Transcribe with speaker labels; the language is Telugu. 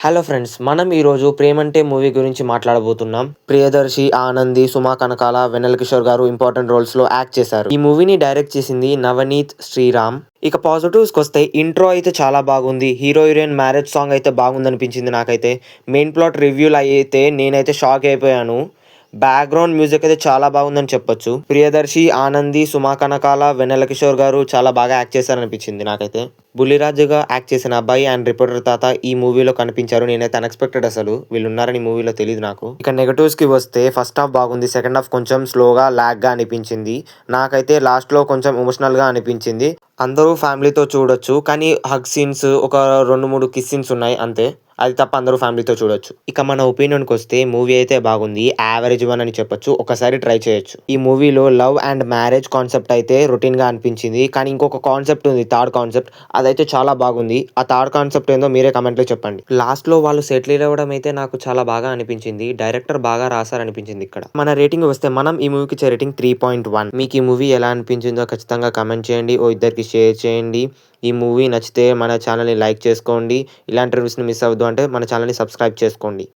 Speaker 1: హలో ఫ్రెండ్స్, మనం ఈరోజు 'ప్రేమంటే' మూవీ గురించి మాట్లాడబోతున్నాం. ప్రియదర్శి, ఆనంది, సుమ కనకాల, వెన్నెల కిషోర్ గారు ఇంపార్టెంట్ రోల్స్‌లో యాక్ట్ చేశారు. ఈ మూవీని డైరెక్ట్ చేసింది నవనీత్ శ్రీరామ్. ఇక పాజిటివ్స్‌కొస్తే ఇంట్రో అయితే చాలా బాగుంది. హీరో, హీరోయిన్ మ్యారేజ్ సాంగ్ అయితే బాగుందనిపించింది నాకైతే. మెయిన్ ప్లాట్ రివ్యూలు అయితే నేనైతే షాక్ అయిపోయాను. బ్యాక్‌గ్రౌండ్ మ్యూజిక్ అయితే చాలా బాగుందని చెప్పొచ్చు. ప్రియదర్శి, ఆనంది, సుమ కనకాల, వెన్నెల కిషోర్ గారు చాలా బాగా యాక్ట్ చేశారనిపించింది నాకైతే. బుల్లిరాజుగా యాక్ట్ చేసిన అబ్బాయి అండ్ రిపోర్టర్ తాత ఈ మూవీలో కనిపించారు. నేనైతే అన్ఎక్స్పెక్టెడ్ అసలు. వీళ్ళున్నారని ఈ మూవీలో తెలీదు నాకు. ఇక నెగెటివ్స్‌కి వస్తే ఫస్ట్ హాఫ్ బాగుంది. సెకండ్ హాఫ్ కొంచెం స్లోగా, లాగ్‌గా అనిపించింది. నాకైతే లాస్ట్‌లో కొంచెం ఎమోషనల్‌గా అనిపించింది. అందరూ ఫ్యామిలీతో చూడొచ్చు. కానీ హగ్ సీన్స్, ఒక 2, 3 కిస్ సీన్స్ ఉన్నాయి అంతే. అది తప్ప అందరూ ఫ్యామిలీతో చూడొచ్చు. ఇక మన ఒపీనియన్‌కొస్తే మూవీ అయితే బాగుంది. యావరేజ్ 1 అని చెప్పొచ్చు. ఒకసారి ట్రై చేయొచ్చు. ఈ మూవీలో లవ్ అండ్ మ్యారేజ్ కాన్సెప్ట్ అయితే రొటీన్‌గా అనిపించింది. కానీ ఇంకొక కాన్సెప్ట్ ఉంది, థర్డ్ కాన్సెప్ట్. అదైతే చాలా బాగుంది. ఆ థర్డ్ కాన్సెప్ట్ ఏందో మీరే కామెంట్‌లో చెప్పండి. లాస్ట్‌లో వాళ్ళు సెటిల్ అవ్వడం అయితే నాకు చాలా బాగా అనిపించింది. డైరెక్టర్ బాగా రాసారనిపించింది ఇక్కడ. మన రేటింగ్ వస్తే మనం ఈ మూవీకి ఇచ్చే రేటింగ్ 3.1. మీకు ఈ మూవీ ఎలా అనిపించిందో ఖచ్చితంగా కామెంట్ చేయండి. ఇద్దరికి షేర్ చేయండి. ఈ మూవీ నచ్చితే మన ఛానల్‌ని లైక్ చేసుకోండి. ఇలాంటి రివ్యూస్‌ని మిస్ అవ్వద్దు అంటే మన ఛానల్‌ని సబ్స్క్రైబ్ చేసుకోండి.